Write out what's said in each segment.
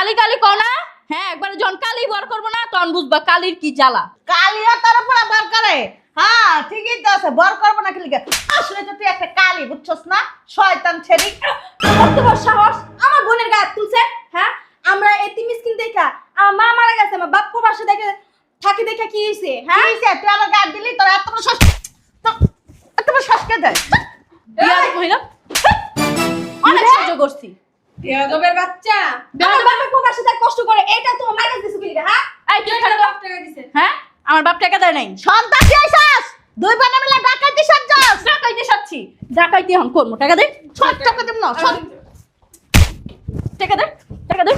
কালি কালি কও না। হ্যাঁ একবার যখন কালি বার করবো না তখন বুঝবা কালির কি জ্বালা। কালিও তোর উপরে বার করে। হ্যাঁ ঠিকই তো আছে, বার করবো না কি লিগে? আসলে তো তুই একটা কালি, বুঝছস না? শয়তান ছেড়ি। কত বড় সাহস আমার বোনের গায়ে হাত তুলছে। হ্যাঁ আমরা এতিম মিসকিন দেখা আমার মা মারা গেছে, আমার বাপ পাশে দেখে থাকি দেখা কি হইছে? হ্যাঁ কি হইছে? তুই আমার গায়ে দিলি, তোর এত বড় শ্বাস, এত বড় শ্বাস কে দেয়? বিয়া মহিলা অনেক সহ্য করছি। বেয়াদবের বাচ্চা আমার বাপের পাশে থাক কষ্ট করে, এটা তোমার মাইনাস দিছো কি লিগা? হ্যাঁ এই তুই থাকো। বাপ টাকা দিছে। হ্যাঁ আমার বাপ টাকা দেয় নাই। সন্তান কি হইছাস? দুই বোনে মিলে ডাকাতি সাজছস। ডাকাইতে সাচ্ছি, ডাকাইতে এখন করবো। টাকা দে, সব টাকা দেব না, সব। টাকা দে, টাকা দে।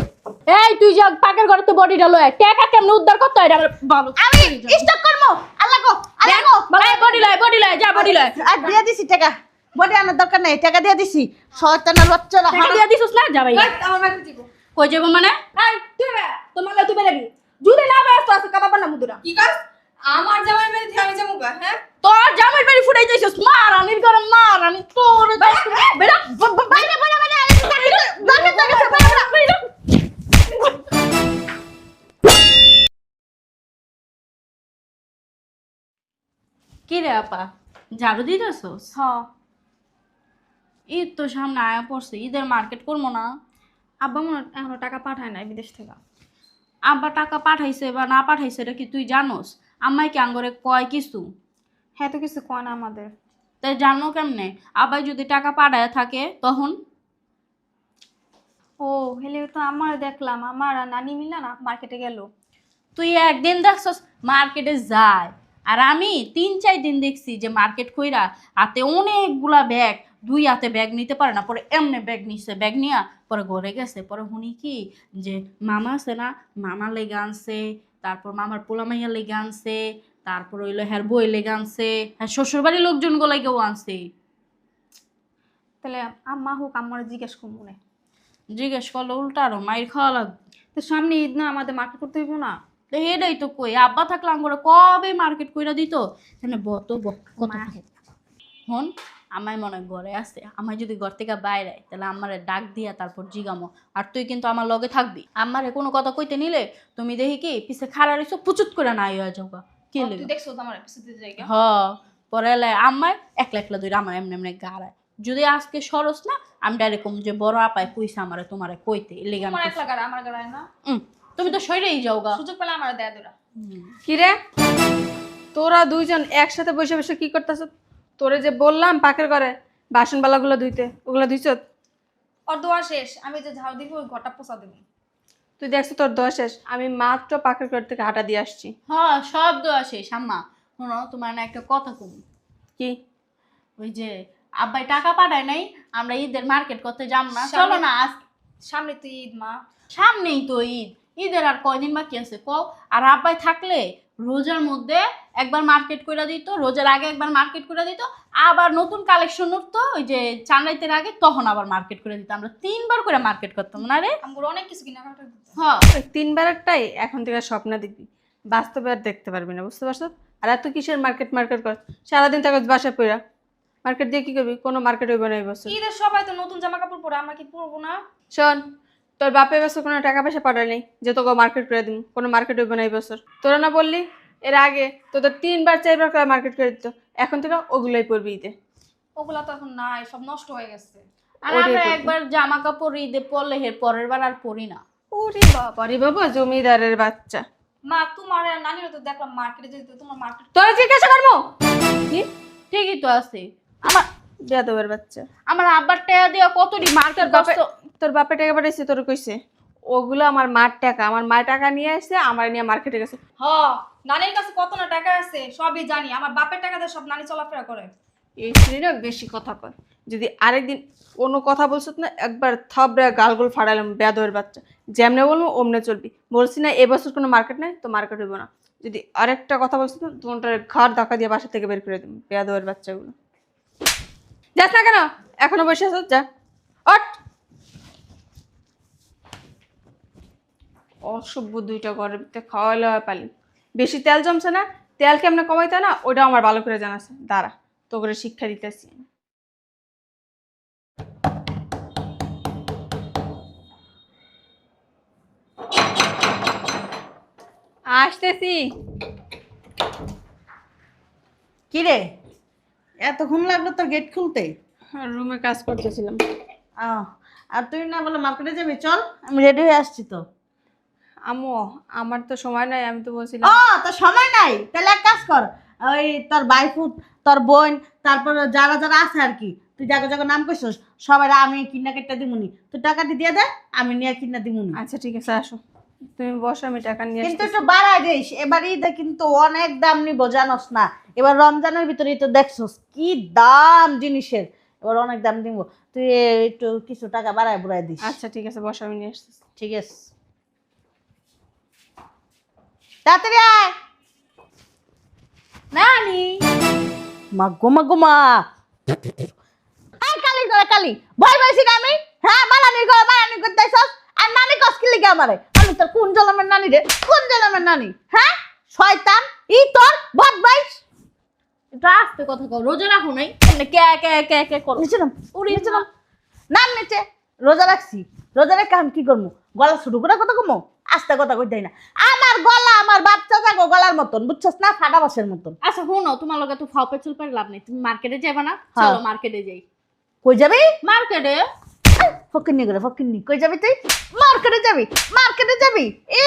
এই তুই যা পাকের ঘরে তো বডিটা লয়, টাকা কেমনে উদ্ধার করতে হয় এটা ভালো। আমি স্টক করবো। আল্লাহ গো, আল্লাহ গো। এই বডি লয়, যা বডি লয়। আর দিয়ে দিছি টাকা। বডি আনার দরকার নাই, টাকা দিয়ে দিছি। শয়তানের বাচ্চারা। টাকা দিয়া দিছস না? যা ভাই। এই, আমার মাকে দিব। কই যাবো মানে? এই তুই বে তোমার লাগে তুই বেরাবি যদি না বেরাস তো আছে কাবাবা না মুদুরা কি কাজ? আমার জামাই মেরে দিয়ে আমি যাবো হ্যাঁ তোর জামাই বাড়ি ফুটাই যাইছস, মার আনির ঘরে মার আনি তোর বেড়া বাইরে বাইরে বাইরে, দরকার তো গেছে, বাইরে বাইরে। কি রে আপা, ঝাড়ু দিতেছস? হ্যাঁ ঈদ তো সামনে আয়া পড়ছে, ঈদের মার্কেট করবো না? আব্বা মনে হয় এখনো টাকা পাঠায় নাই বিদেশ থেকে। আব্বা টাকা পাঠাইছে বা না পাঠাইছে এটা কি তুই জানোস? আম্মাই কি আঙ্গরে কয় কিছু? হ্যাঁ তো কিছু কয় না আমাদের। তাই জানো কেমনে? আব্বাই যদি টাকা পাঠায় থাকে তখন? ও হেলে তো আমার দেখলাম আমার আর নানি মিলা না মার্কেটে গেল। তুই একদিন দেখছস মার্কেটে যায়, আর আমি 3-4 দিন দেখছি যে মার্কেট কইরা হাতে অনেকগুলা ব্যাগ, দুই হাতে ব্যাগ নিতে পারে না, পরে এমনি ব্যাগ নিচ্ছে, ব্যাগ নিয়া পরে ঘরে গেছে। পরে শুনি কি যে মামা আছে না, মামা লেগে আনছে, তারপর মামার পোলামাইয়া লেগে আনছে, তারপর হইলো হ্যার বই লেগে আনছে, হ্যাঁ শ্বশুরবাড়ির লোকজন গোলাইকেও আনছে। তাহলে আম্মা হোক আমার জিজ্ঞেস করবো না। জিজ্ঞেস করলে উল্টা আরো মাইর খাওয়া লাগবে। তো সামনে ঈদ না, আমাদের মার্কেট করতে হইব না? তো এটাই তো কই, আব্বা থাকলে আঙ্গুরে কবে মার্কেট কইরা দিত। এখানে হন আমায় মনে হয় ঘরে আছে, আমায় যদি ঘর থেকে বাইরে তাহলে আমারে ডাক দিয়া তারপর জিগামো। আর তুই কিন্তু আমার লগে থাকবি, আমারে কোনো কথা কইতে নিলে তুমি দেখি কি পিছে খাড়া রইছো, পুচুত করে না হয়ে যাবা। কি তুই লেগে দেখছো তো আমার পিছনে জায়গা। হ পরে এলে আমায় একলা একলা ধরে আমার এমনি এমনি গাড়ায়। যদি আজকে সরস না আমি ডাইরেক্ট কম যে বড় আপায় কইছে আমারে তোমারে কইতে লেগে তোমার একলা গাড়া আমার গাড়ায় না। তুমি তো সইরেই যাও গা। সুযোগ পেলে আমার দেয়া দোরা। কি রে তোরা দুইজন একসাথে বসে বসে কি করতেছ? তোরে যে বললাম পাকের ঘরে বাসনবালাগুলো ধুইতে, ওগুলো ধুইছ? ওর দোয়া শেষ, আমি যে ঝাড়ু দিব ওই ঘরটা পোছা দেবো। তুই দেখছো তোর দোয়া শেষ? আমি মাত্র পাকের ঘর থেকে হাঁটা দিয়ে আসছি। হ্যাঁ সব দোয়া শেষ। আম্মা শোনো তোমার না একটা কথা কম। কি? ওই যে আব্বাই টাকা পাঠায় নাই, আমরা ঈদের মার্কেট করতে যাব না, চলো না আজ। সামনে তুই ঈদ মা। সামনেই তো ঈদ, ঈদের আর কয়দিন বাকি আছে কও। আর আব্বাই থাকলে রোজার মধ্যে একবার মার্কেট করে দিত, রোজার আগে একবার মার্কেট করে দিত, আবার নতুন কালেকশন উঠতো ওই যে চাঁদাইতের আগে, তখন আবার মার্কেট করে দিত। আমরা 3বার করে মার্কেট করতাম না রে? আমার অনেক কিছু কেনাকাটা করতে। হ্যাঁ ওই 3বারেরটাই এখন থেকে স্বপ্ন দেখবি, বাস্তবে আর দেখতে পারবি না, বুঝতে পারছো? আর এত কিসের মার্কেট মার্কেট কর? সারাদিন তাকে বাসায় পড়া মার্কেট দিয়ে কি করবি? কোনো মার্কেট হইব না এই বছর। ঈদের সবাই তো নতুন জামা কাপড় পরে, আমরা কি পরবো না? শোন, তোর বাপের বছর কোনো টাকা পয়সা পাঠায় নেই যে তোকে মার্কেট করে দিন, কোনো মার্কেট হইব না এই বছর। তোরা না বললি এর আগে তোদের 3-4বার করে মার্কেট করে দিত, এখন থেকে ওগুলোই পড়বি ঈদে। ওগুলা তো এখন নাই, সব নষ্ট হয়ে গেছে। আর ওটাই আমরা তো। একবার জামা কাপড় ঈদে পরলে এর পরের বার আর পরি না। ওরে বাবা রে বাবা, জমিদারের বাচ্চা। মা তোমার আর নানিরও তো দেখলাম মার্কেটে যেতে, তোমার মার্কেট তোরা জিজ্ঞাসা করবো কি? ঠিকই তো আছে। আমার বেয়াদবের বাচ্চা। আমার আব্বার টাকা দিয়া কতটি মার্কেট বাপে করছো। তোর বাপে টাকা পাঠাইছে, তোর কইছে? ওগুলো আমার মার টাকা, আমার মায়ের টাকা নিয়ে আসছে, আমার নিয়ে মার্কেটে গেছে। হ নানির কাছে কত না টাকা আছে সবই জানি, আমার বাপের টাকা দিয়ে সব নানি চলাফেরা করে। এই ছেলেরা বেশি কথা কয়, যদি আরেকদিন কোনো কথা বলছো না একবার থাবড়ে গালগুল ফাড়ালাম। বেয়াদবের বাচ্চা, যেমনে বলবো অমনে চলবি। বলছি না এবছর কোনো মার্কেট নেই তো মার্কেট হইব না। যদি আরেকটা কথা বলছো না তোমার ঘর ধাক্কা দিয়ে বাসা থেকে বের করে দেবো। বেয়াদবের বাচ্চাগুলো যাস না কেন? এখনো বসে আছো, যা অট। অসভ্য দুইটা ঘরের ভিতরে খাওয়ালে পালি। বেশি তেল জমছে না, তেল কেমনে কমাইতে হয় না ওইটা আমার ভালো করে জানা আছে। দাঁড়া, তো করে শিক্ষা দিতেছি। আসতেছি। কি রে এতক্ষণ লাগলো তোর গেট খুলতে? রুমে কাজ করতেছিলাম। আহ, আর তুই না বলে মার্কেটে যাবি? চল আমি রেডি হয়ে আসছি তো। আম্মু আমার তো সময় নাই, আমি তো বলছিলাম। ও তোর সময় নাই? তাহলে এক কাজ কর, ওই তোর বাইফুত, তোর বোন, তারপর যারা যারা আছে আর কি, তুই জায়গা জায়গা নাম কইছিস সবাই, আমি কিনা কেটে দিমুনি, তুই টাকাটি দিয়ে দে, আমি নিয়ে কিনা দিমুনি। আচ্ছা ঠিক আছে, আসো তুমি বসো, আমি টাকা নিয়ে কিন্তু আসতেছি। একটু বাড়াই দিস, এবার ঈদে কিন্তু অনেক দাম নিব জানোস না। এবার রমজানের ভিতরে তো দেখছস কি দাম জিনিসের, এবার অনেক দাম দিব। তুই একটু কিছু টাকা বাড়ায় বুড়াই দিস। আচ্ছা ঠিক আছে, বসো, আমি নিয়ে আসতেছি। ঠিক আছে, তাড়াতাড়ি আয়। নানি মা গো মা গো মা, এই কালি করে কালি ভয় পাইছি না আমি? হ্যাঁ, মালানির ঘরে মালানি করতেছস, আর নানি কস কি লিগে আমারে? আমি তোর কোন জলমের নানি রে? কোন জলমের নানি? হ্যাঁ, শয়তান ই তোর বদমাইশ। একটু আস্তে কথা কও, রোজা রাখো নাই এমনি কে কে কে কে করো। নিচে নাম, নিচে নাম, নাম নিচে। রোজা রাখছি, রোজা রেখে আমি কি করবো? গলা শুরু করে কথা কমো, আস্তে কথা কই দেয় না। আমার গলা আমার বাচ্চা যাগো গলার মতন, বুঝছস না? ফাটা বাসের মতন। আচ্ছা শোনো, তোমার লগে তো ফাও পেছল পারে লাভ নেই, তুমি মার্কেটে যাবে না? হ্যাঁ। চলো মার্কেটে যাই। কই যাবি? মার্কেটে ফকিন্নি করে ফকিন্নি, কই যাবি তুই? মার্কেটে যাবি? মার্কেটে যাবি? এ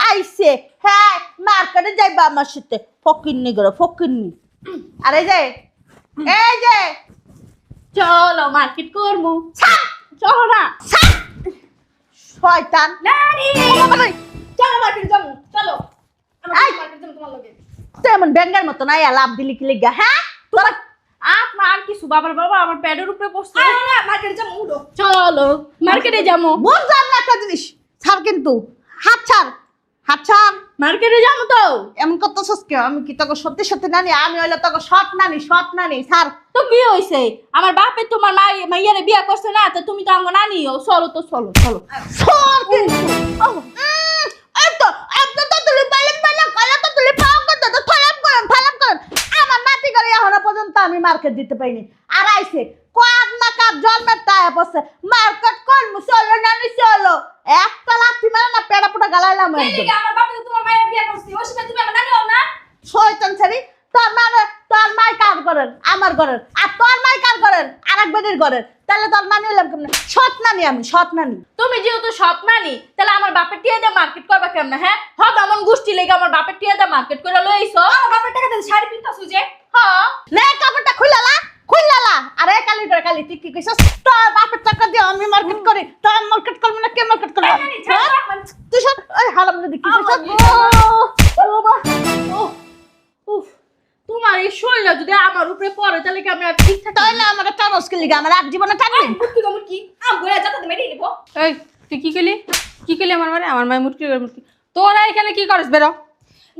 আইছে, হ্যাঁ মার্কেটে যাইবা আমার সাথে? ফকিন্নি করে ফকিন্নি। আর এই যে, এই যে চলো মার্কেট করবো। চলো না। শয়তান নানি চলো মার্কেট যাবো, চলো এই! মার্কেট যাবো তোমার লগে। তুই এমন ব্যাঙ্গার মতো নাই লাভ দিলি কি লিগা? হ্যাঁ তোরা আপনার আর কিছু বাবার বাবা আমার প্যাডের উপরে বসছে। আরে না মার্কেট যাবো, উঠো। চলো মার্কেটে যাবো। বুঝলাম না একটা জিনিস, ছাড় কিন্তু, হাত ছাড়, হাত ছাড়। মার্কেটে যাবো তো। এমন করতেছস কেউ? আমি কি তোকে সত্যি সত্যি নানি? আমি হইলে তোকে সৎ নানি, সৎ নানি। ছাড়। তো কি হইছে? আমার বাপে তোমার মাইয়ারে বিয়া করছে না, তো তুমি তো আঙ্গ নানিও। চলো তো, চলো চলো। সর কিন্তু। এই তো একদম তো তুলি পাইলেন পাইলেন, কলা তো তুলি পাও করতে তো ফলাপ করেন, ফলাপ করেন। আমার নাতি করে এখনো পর্যন্ত আমি মার্কেট দিতে পাইনি। আর আইছে কোয়াদ না কাপ জন্মের তায়া পড়ছে, মার্কেট করবো, চলো নানি চলো। একটা লাথি মারে না পেড়া পোটা গালাইলাম এই একদম। লিগে আমার বাবা তো তোমার মায়ের বিয়ে করছি, ওই সময় তুমি আমার নানি হও না? শয়তান ছাড়ি, তোর মানে তোর মাই কার করেন? আমার ঘরের। আর তোর মাই কার করেন? আরেক বেদের ঘরের। তাহলে তোর নানি হলাম কেমন? সৎ নানি আমি, সৎ নানি। তুমি যেহেতু সৎ নানি, তাহলে আমার বাপের টিয়া দিয়ে মার্কেট করবা কেমন? হ্যাঁ হব এমন গোষ্ঠী লেগে আমার বাপের টিয়া দিয়ে মার্কেট করে লইছো। আমার বাপের টাকা দিয়ে শাড়ি কিনতাছো যে। হ্যাঁ নে কাপড়টা খুইলালা, খুইলালা। আরে কালি করে কালি, তুই কি কইছস? তোর বাপের টাকা দিয়ে আমি মার্কেট করি, তোর মার্কেট করবি না? কে মার্কেট করবে? এই নানি, ছাড়ো তো আমার। তুই সব ওই হারাম যদি কি কইছস? উফ, তোমার এই শরীর যদি আমার উপরে পড়ে তাহলে কি আমি আর ঠিক থাকি? তাই না আমার টানস কি লিগা? আমার আর জীবনে টানবি? মুটকি গো মুটকি, আম বইয়া যাতে মেরে নিব। এই তুই কি করলি? কি করলি আমার মারে? আমার মায়ের মুটকি করে মুটকি। তোরা এখানে কি করিস? বেরো।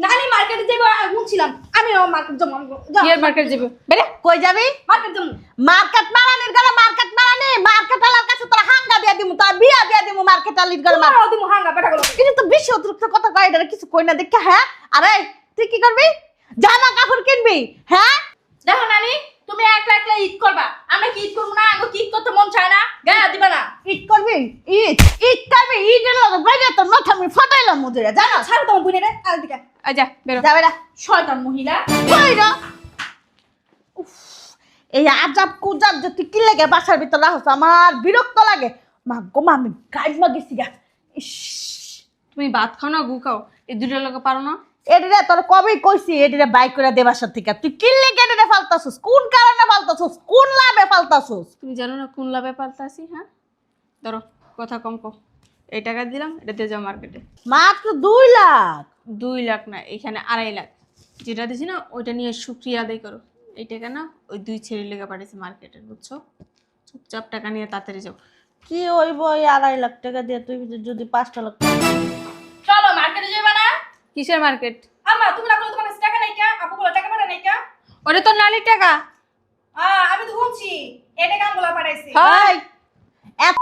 নানি মার্কেটে যাবো শুনছিলাম, আমি মার্কেট যাবো। কি এর মার্কেট যাবে? বেরে। কই যাবি? মার্কেট যাবো। মার্কেট মারানির ঘরে মার্কেট মারানি, মার্কেট আলার কাছে তোর হাঙ্গা দিয়া দিমু, তোর বিয়া দিয়া দিমু মার্কেট আলির ঘরে। তোমারও দিমু হাঙ্গা বেটা গুলো। কিন্তু তো বেশি অতিরিক্ত কথা কয়, এটা কিছু কই না দেখে। হ্যাঁ আরে তুই কি করবি? জামা কাপড় কিনবি? হ্যাঁ দেখো নানি, তুমি একলা একলা ঈদ করবা, আমরা কি ঈদ করবো না? আঙ্গ কি ঈদ করতে মন চায় না? গায়ে দিবা না। ঈদ করবি? ঈদ ঈদ করবি? ঈদের লগে বাইরে তোর মাথা আমি ফাটাইলাম মুদিরা, জানো? ছাড়ো তোমার বোনের আর দিকে। আই যা, বেরো। যাবে না শয়তান মহিলা। কইরা। উফ, এই আজাব কুজাব যে তুই কি লাগে বাসার ভিতর রাখছ, আমার বিরক্ত লাগে। মা গো মা, আমি গাইড মা গেছি গা। ইস, তুমি ভাত খাও না গু খাও? এই দুটোর লোকে পারো না? এডিরে তোর কবেই কইছি এডিরে বাইক করে দে বাসার থেকে। তুই কি লেগে এডিরে ফালতাছস? কোন কারণে ফালতাছস? কোন লাভে ফালতাছস? তুমি জানো না কোন লাভে পাল্টাছি? হ্যাঁ ধরো, কথা কম কো। এই টাকা দিলাম, এটা দিয়ে যাও মার্কেটে। মাত্র 2 লাখ? 2 লাখ না, এখানে 2.5 লাখ। যেটা দিছি না ওইটা নিয়ে শুক্রিয়া আদায় করো। এই টাকা না ওই 2 ছেলের লেগে পাঠিয়েছে মার্কেটে, বুঝছো? চুপচাপ টাকা নিয়ে তাড়াতাড়ি যাও। কি হইব এই 2.5 লাখ টাকা দিয়ে তুই যদি 5টা লাখ? চলো মার্কেটে যাবে না? কিসের মার্কেট? আম্মা তুমি না বলো তোমার কাছে টাকা নাই কা? আপু বলো টাকা পাঠায় নাই কা? ওটা তো নালির টাকা। আমি তো শুনছি এই টাকা আমগুলো পাঠাইছি। এই এত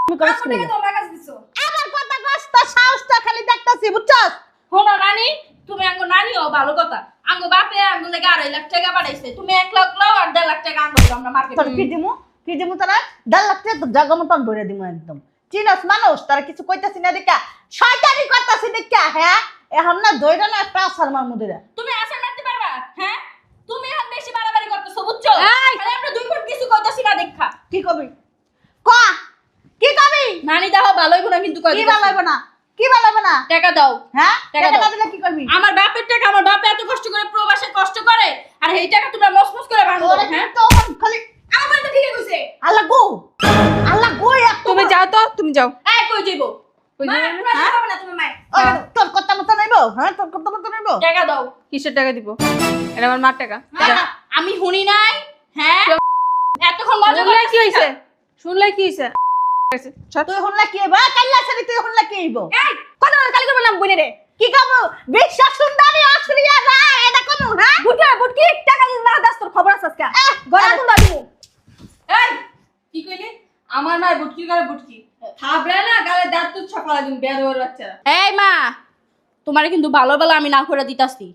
তুমি করিস আপু কি টাকা লাগে? তোমার কাছে দিছো। আমার কথা কস, তোর সাহসটা খালি দেখতাছি, বুঝছস? শোনো নানি, তুমি আঙ্গ নানিও ভালো কথা। আঙ্গ বাপে আঙ্গ লেগে 2.5 লাখ টাকা পাঠাইছে, তুমি 1 লাখ লাও আর 1.5 লাখ টাকা আঙ্গ দাও আমরা তোর মার্কেটে। কি দিমু? কি দিমু তোরা? 1.5 লাখ টাকা তো জায়গা মতন ভরে দিমু একদম। চিনস মানুষ তারা কিছু কইতাছি না দেখা শয়তানি করতাছি দেখা হ্যাঁ এখন না দইরা না একটা আসার মার মুদিরা তুমি আসার মারতে পারবা হ্যাঁ তুমি এখন বেশি বাড়াবাড়ি করতেছো বুঝছো এই! আরে আমরা দুই বোন কিছু কইতাছি না দেখা কি কবি ক কি কবি নানি দাও ভালোই গুণা কিন্তু কই কি বালাইব না কি বালাইব না টাকা দাও হ্যাঁ টাকা টাকা দাও। দিলে কি করবি আমার বাপের টাকা আমার বাপ এত কষ্ট করে প্রবাসে কষ্ট করে আর এই টাকা তোমরা মসমস করে ভাঙো ওরে হ্যাঁ তো খালি আমার তো ঠিকই কইছে আল্লাহ গো এক তুমি যাও তো, তুমি যাও। এই কই যাইবো ওই মা যে- তোমরা যাবে না তুমি মা তোর কথা মতো নাইবো হ্যাঁ তোর কথা মতো নাইবো টাকা দাও কিসের টাকা দিব? এটা আমার মার টাকা। টাকা। আমি শুনি নাই হ্যাঁ এতক্ষণ মজা শুনলে করতেছি কি হইছে? শুনলে কি হইছে? সর। তুই হল্লা কি হইব কাল্লা সারি তুই হল্লা কি হইব এই কথা বলে কালি করব না বইনে রে কি কবো বিশ্বাস সুন্দরী অসুরিয়া রায় এটা কমু হ্যাঁ বুটকি টাকা দিন না দাস তোর খবর আছে আজকে গলা তুমি দিমু এই কি কইলি? আমার মায়ের বুটকি করে বুটকি। থাবড়া না গালে দাঁত তুচ্ছ ফালা দিন বেয়াদবের বাচ্চারা। এই মা তোমারে কিন্তু ভালো ভালো আমি না করে দিতাছি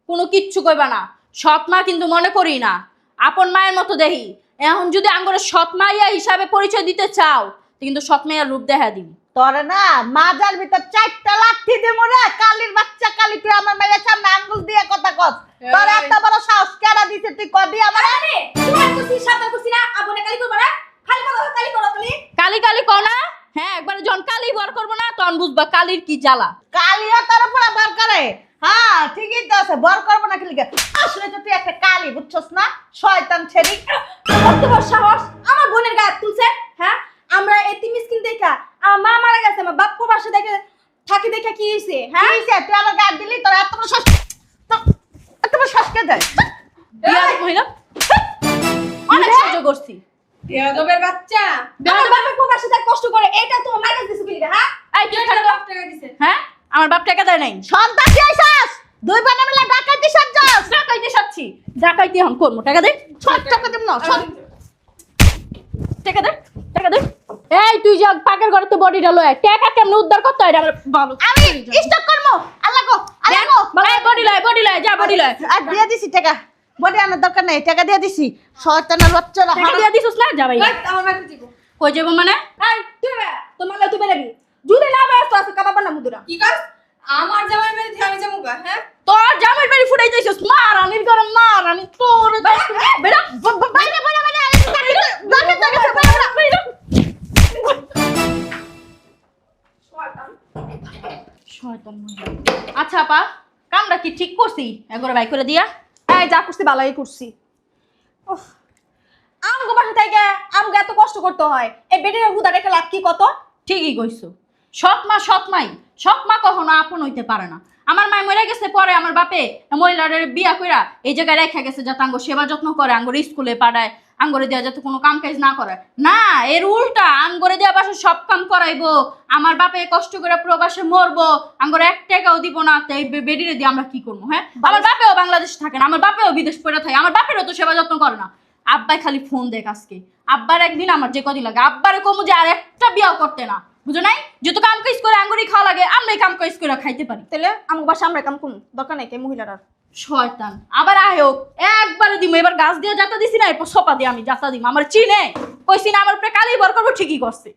কোনো কিচ্ছু কইবা না সৎ মা কিন্তু মনে করি না আপন মায়ের মতো দেখি এখন যদি আঙ্গরে সৎ মাইয়া হিসাবে পরিচয় দিতে চাও তো কিন্তু সৎ মাইয়ার রূপ দেখা দিবি তোরে না মাজার ভিতর চারটা লাঠি দে মোরে কালির বাচ্চা কালি তুই আমার মায়ের সামনে আঙ্গুল দিয়ে কথা কস তোর এত বড় সাহস কেডা দিছে তুই কদি আমার আরে তোমার কুছি সাথে কুছি না আবনে কালি করব না খালি কথা কালি করো খালি কালি কালি কও না হ্যাঁ একবারে যখন কালি বার করবো না তখন বুঝবা কালির কি জ্বালা কালিও তোর পুরা বার করে হ্যাঁ ঠিকই তো আছে বার করবো না কিলিকে আসলে তো তুই একটা কালি বুঝছস না শয়তান ছেড়ি কত বড় সাহস আমার বোনের গায়ে তুলছে হ্যাঁ আমরা এতি মিসকিন দেখা আমার মা মারা গেছে আমার বাপ প্রবাসে দেখে থাকি দেখা কি হইছে হ্যাঁ হইছে তুই আমার গায়ে দিলি তোর এত বড় শ্বাস এত বড় শ্বাস কে দেয় বিয়া মহিলা অনেক সহ্য করছি বেয়াদবের বাচ্চা। আমার বাপের প্রবাসে থাকে কষ্ট করে এটা তোমার মাইনাস দিছে কি হ্যাঁ এই তুই খালি বাপ টাকা দিছে। হ্যাঁ আমার বাপ টাকা দেয় নাই সন্তান কি আইছাস দুই বানা মিলে ডাকাইতে সাজ্জাস ডাকাইতে সাচ্ছি ডাকাইতে এখন করবো টাকা দে ছট টাকা দিম না ছট টাকা দে টাকা দে এই তুই যা পাকের ঘরে তো বডিটা লয় টাকা কেমনে উদ্ধার করতে হয় আমার ভালো আমি স্টক করবো আল্লাহ গো বডি লয় যা বডি লয় আর দিয়ে দিছি টাকা বডি আনার দরকার নেই টাকা দিয়ে দিছি শয়তানের বাচ্চারা টাকা দিয়া দিছস না যা ভাই এই, আমার মাকে দিব কই যাবো মানে এই তুই বে তোমার লাগে তুই বেরাবি যদি না ব্যস্ত আছে কাবাবা না মুদুরা কি কাজ? আমার জামাই বাড়ি থেকে আমি যাবো গা, হ্যাঁ? তোর জামাই বাড়ি ফুটাই যাইছস মারানির ঘরে মারানি তোর বেড়া বাইরে বাইরে বাইরে দরকার দরকার শয়তান মহিলা আচ্ছা আপা কামটা কি ঠিক করছি একবার বাই করে দিয়া এই যা করছি ভালোই করছি উফ, আমগো বাসা থেকে আমগো এত কষ্ট করতে হয় এই বেটির হুদা রেখে লাভ কি কত ঠিকই কইছো সৎ মা কখনো আপন হইতে পারে না আমার মায় মরে গেছে পরে আমার বাপে মহিলার বিয়া কইরা এই জায়গায় রেখা গেছে যাতে আঙ্গ সেবা যত্ন করে আঙ্গর স্কুলে পাঠায় আঙ্গরে দেওয়া যাতে কোনো কাম কাজ না করে না এর উল্টা আঙ্গরে দেওয়া বাসা সব কাম করাইবো আমার বাপে কষ্ট করে প্রবাসে মরবো আঙ্গর এক টাকাও দিব না তাই বেডিরে দিয়ে আমরা কি করবো হ্যাঁ আমার বাপেও বাংলাদেশে থাকে না আমার বাপেও বিদেশ পড়ে থাকে আমার বাপেরও তো সেবা যত্ন করে না আব্বাই খালি ফোন দেখ আজকে আব্বার একদিন আমার যে কদিন লাগে আব্বারে কমু যে আর একটা বিয়াও করতে না বুঝো নাই যেহেতু কাম কাজ করে আঙ্গুরি খাওয়া লাগে আমরাই কাম কাজ করে খাইতে পারি তাহলে আমগো বাসা আমরা কাম করুন দরকার নাই কে মহিলার আর শয়তান আবার আয়োগ একবারে দিমু এবার গাছ দিয়ে যাতা দিছি না এরপর সোপা দিয়ে আমি যাতা দিম আমার চিনে কইছি না আমার উপরে কালি বর করবো ঠিকই করছে